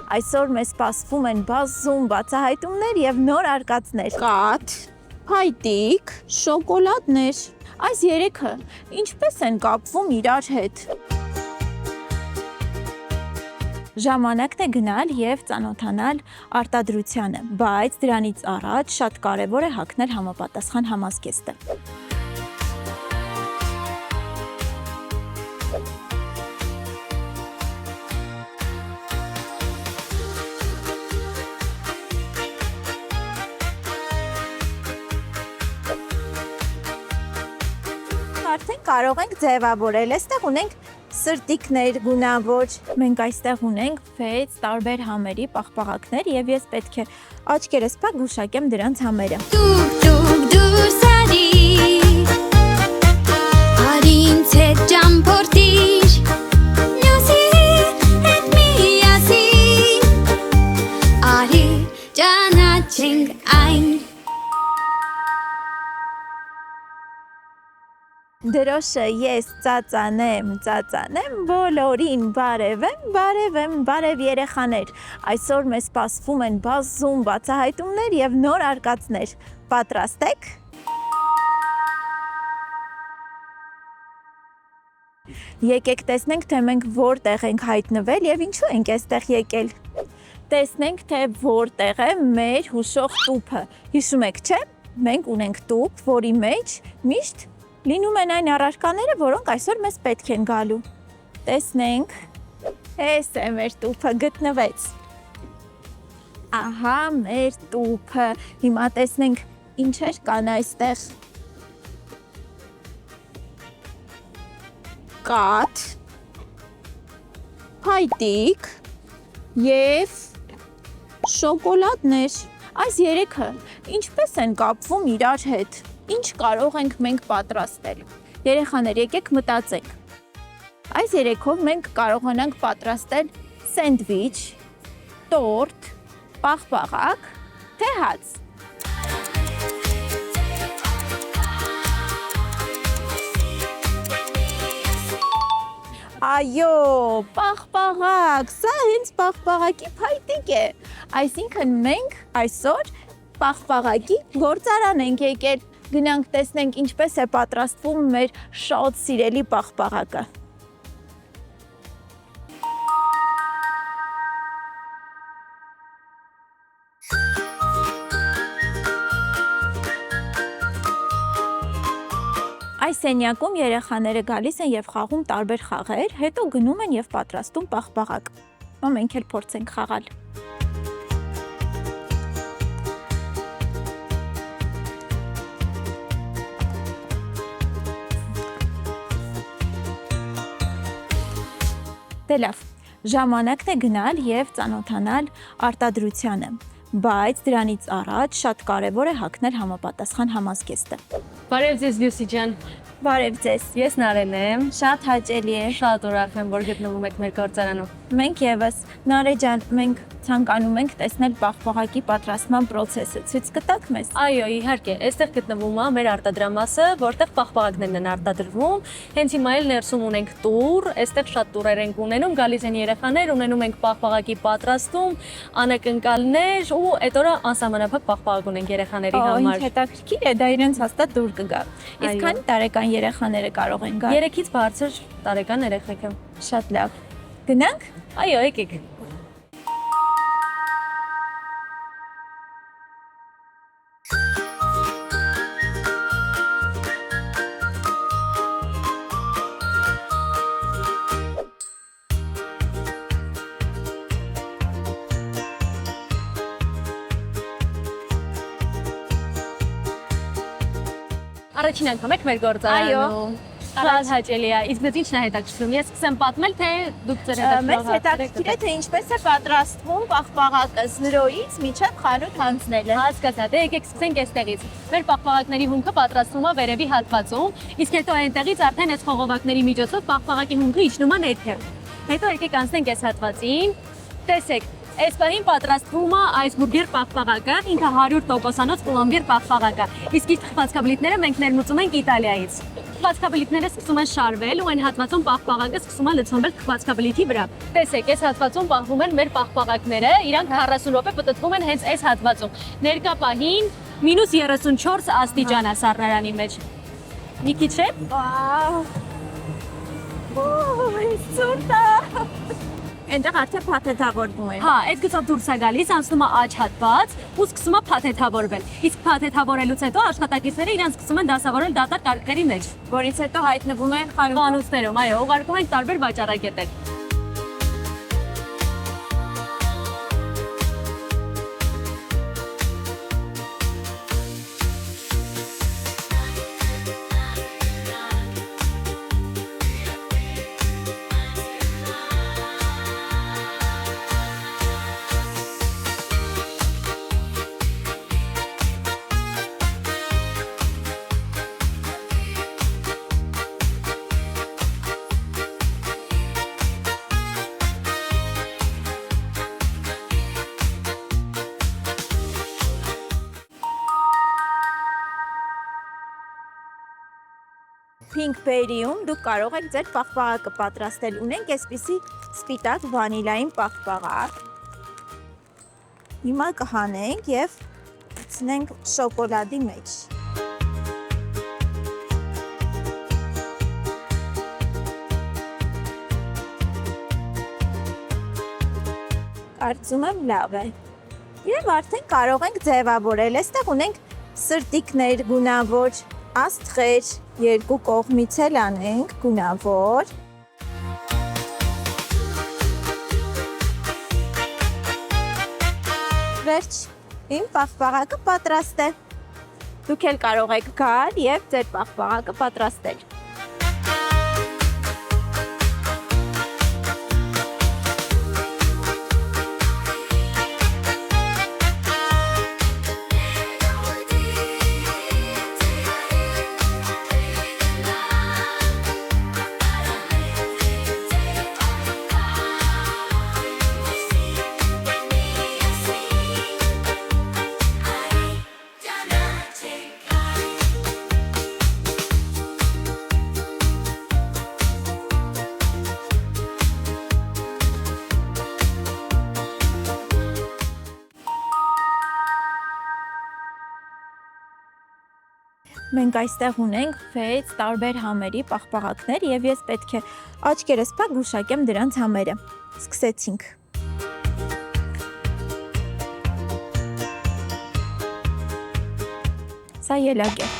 Այսօր մեզ սպասվում են բազում բացահայտումներ եւ նոր արկածներ։ Կաթ, փայտիկ, շոկոլադներ։ Այս երեքը ինչպես են կապվում իրար հետ։ Ժամանակն է գնալ եւ ծանոթանալ արտադրությանը, բայց դրանից առաջ շատ կարեւոր է հագնել համապատասխան համազգեստը։ Արդեն կարող ենք ձևավորել, այստեղ ունենք սրտիկներ գունավոր, մենք այստեղ ունենք 6 տարբեր համերի պաղպաղակներ եւ ես պետք է աչքերս փակ գուշակեմ դրանց համերը։ Դուք դուրսարի Արինց հետ ճամփորդիր Մյուսի հետ միասին Արի ճանաչենք այն Դրոշը ես ծածանեմ, բոլորին բարև երեխաներ։ Այսօր մեզ սպասվում են բազում բացահայտումներ եւ նոր արկածներ։ Պատրաստ եք։ Եկեք տեսնենք, թե մենք որտեղ ենք հայտնվել եւ ինչու ենք այստեղ եկել։ Տեսնենք, թե որտեղ է մեր հուշող տուփը։ Հիշում եք, չէ՞։ Մենք ունենք տուփ, որի մեջ միշտ լինում են այն առարկաները, որոնք այսօր մեզ պետք են գալու։ Տեսնենք, էս է մեր տուփը գտնվեց։ Ահա մեր տուփը, հիմա տեսնենք ինչեր կան այստեղ։ Կաթ, փայտիկ եւ շոկոլադներ։ Այս երեքը ինչպես են կապվում իրար հետ։ Ինչ կարող ենք մենք պատրաստել։ Երեխաներ, եկեք մտածենք։ Այս երեքով մենք կարողանանք պատրաստել սենդվիչ, տորտ, պաղպաղակ, թե հաց։ Այո, պաղպաղակ, սա հենց պաղպաղակի փայտիկ է։ Այսինքն մենք այսօր պաղպաղակի գործարան ենք եկել։ Գնանք տեսնենք ինչպես է պատրաստվում մեր շատ սիրելի պաղպաղակը։ Այս սենյակում երեխաները գալիս են եւ խաղում տարբեր խաղեր, հետո գնում են եւ պատրաստում պաղպաղակ։ Մենք էլ փորձենք խաղալ։ Դե լավ, ժամանակն է գնալ եւ ծանոթանալ արտադրությանը, բայց դրանից առաջ շատ կարեւոր է հագնել համապատասխան համազգեստը։ Բարև ձեզ Լյուսի ջան, Բարև ձեզ, ես Նարեն եմ, շատ հաճելի է։ շատ ուրախ եմ, որ գտնվում եք մեր գործարանում։ Մենք եւս, Նարե ջան, մենք ցանկանում ենք տեսնել պաղպաղակի պատրաստման process-ը։ Ցույց կտաք մեզ։ Այո, իհարկե, այստեղ գտնվում է մեր արտադրամասը, որտեղ պաղպաղակներն են արտադրվում։ Հենց հիմա էլ ներսում ունենք տուր, այստեղ շատ տուրեր ենք ունենում, գալիս են երեխաներ, ունենում ենք պաղպաղակի պատրաստում, անակնկալներ ու այդ օրը անսահմանափակ պաղպաղակ ունենք երեխաների համար։ Ինչ հետաքրքիր է, դա իրենց հաստատ դուր կգա։ Իսկ քանի տարեկան երեխաները կարող են գալ։ 3-ից բարձր տարեկան երեխեք են։ Շատ լավ։ Գնանք։ Այո, եկեք։ Առաջին անգամ եք մեր գործարանում։ Շատ հաճելի է։ Իսկ դուք ինչն է հետաքրքրում։ Ես սկսեմ պատմել, թե դուք ձեր Մեզ հետաքրքիր է, թե ինչպես է պատրաստվում պաղպաղակը զրոյից մինչև խանութ հանձնելը։ Հասկացա, դե եկեք սկսենք այստեղից։ Մեր պաղպաղակների հումքը պատրաստվում է վերևի հատվածում, իսկ հետո այնտեղից արդեն այս խողովակների միջոցով պաղպաղակի հումքը իջնում է ներքև։ Հետո եկեք անցնենք այս հատվածին։ Տեսեք, այս պահին պատրաստվում է այսբուրգեր պաղպաղակը, ինքը 100%-անոց պլոմբիր պաղպաղակը։ Իսկ իր թխվածքաբլիթները մենք ներմուծում ենք Իտալիայից։ Թխվածքաբլիթները սկսում են շարվել ու այն հատվածում պաղպաղակը սկսում է լցոնվել թխվածքաբլիթի վրա։ Տեսեք, այս հատվածում պահվում են մեր պաղպաղակները, իրանք 40 րոպե պտտվում են հենց այս հատվածում։ Ներկա պահին -34 աստիճան է սառնարանի մեջ։ Մի քիչ է։ Սուրտա։ Այնտեղ արդեն փաթեթավորվում է։ Հա, այդ գծով դուրս է գալիս, անցնում է աջ հատված ու սկսում է փաթեթավորվել։ Իսկ փաթեթավորելուց հետո աշխատակիցները իրենց սկսում են դասավորել դատարկ կարգերի մեջ, Որից հետո հայտնվում են խանութներում, այո, ուղարկում են տարբեր վաճառակետեր։ Pinkberry-ում դուք կարող եք ձեր պաղպաղակը պատրաստել։ Ունենք այսպիսի սպիտակ վանիլային պաղպաղակ։ Հիմա կհանենք եւ ցնենք շոկոլադի մեջ։ Կարծում եմ լավ է։ Եվ արդեն կարող ենք ձևավորել։ Այստեղ ունենք սրտիկներ գունավոր, աստղեր, երկու կողմից էլ անենք գունավոր։ Վերջ, իմ պաղպաղակը պատրաստ է։ Դուք էլ կարող եք գալ եւ ձեր պաղպաղակը պատրաստել։ Մենք այստեղ ունենք 6 տարբեր համերի պաղպաղակներ եւ ես պետք է աչքերս փակ գուշակեմ դրանց համերը։ Սկսեցինք։ Սա ելակ է։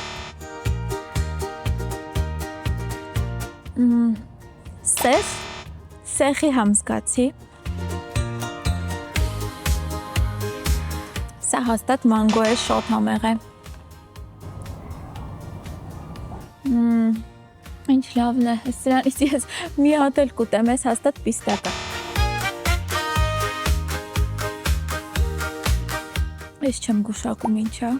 Սեխի համ զգացի։ Սա հաստատ մանգո է, շոտ համեղ է։ Ինչ լավն է, սրանից ես մի հատ էլ կուտեմ, ես հաստատ պիստակը։ Ես չեմ գուշակում ինչա։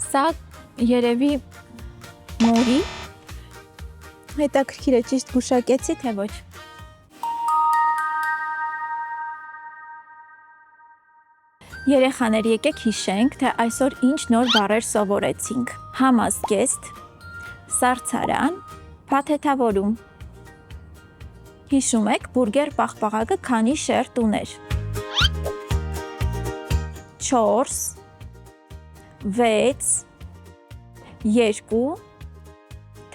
Սա երևի մորի, հետաքրքիր է ճիշտ գուշակեցի, թե ոչ։ Երեխաներ, եկեք հիշենք, թե այսօր ինչ նոր բառեր սովորեցինք։ Համազգեստ, սառցարան, փաթեթավորում։ Հիշում եք, բուրգեր պաղպաղակը քանի շերտ ուներ։ 4, 6, 2,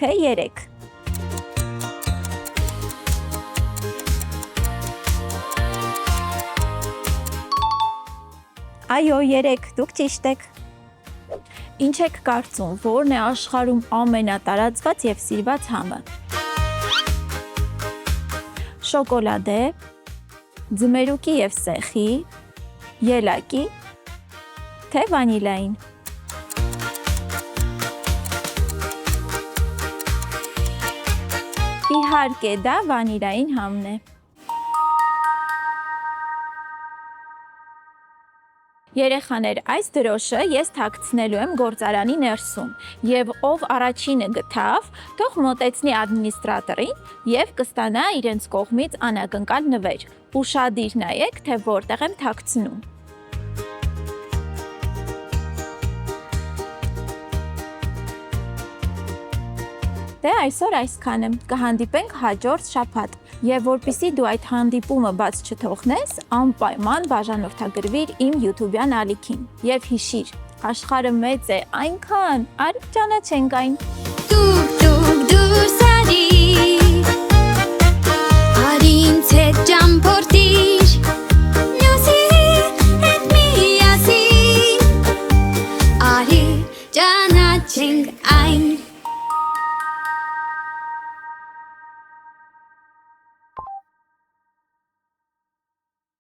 թե 3։ Այո, 3, դուք ճիշտ եք։ Ինչ եք կարծում, որն է աշխարհում ամենատարածված եւ սիրված համը։ Շոկոլադե, ձմերուկի եւ սեխի, ելակի, թե վանիլային։ Իհարկե, դա վանիլային համն է։ Երեխաներ, այս դրոշը ես թաքցնելու եմ գործարանի ներսում եւ ով առաջինը գտավ, թող մոտեցնի ադմինիստրատորին եւ կստանա իրենց կողմից անակնկալ նվեր։ Ուշադիր նայեք, թե որտեղ եմ թաքցնում։ Դե այսօր այսքանը։ Կհանդիպենք հաջորդ շաբաթ։ Եվ որպեսզի դու այդ հանդիպումը բաց չթողնես, անպայման բաժանորդագրվիր իմ YouTube-յան ալիքին։ Եվ հիշիր, աշխարհը մեծ է այնքան, արի ճանաչենք այն։ Դուք դուրս արի Արինց հետ ճամփորդիր Մյուսի հետ միասին Արի ճանաչենք այն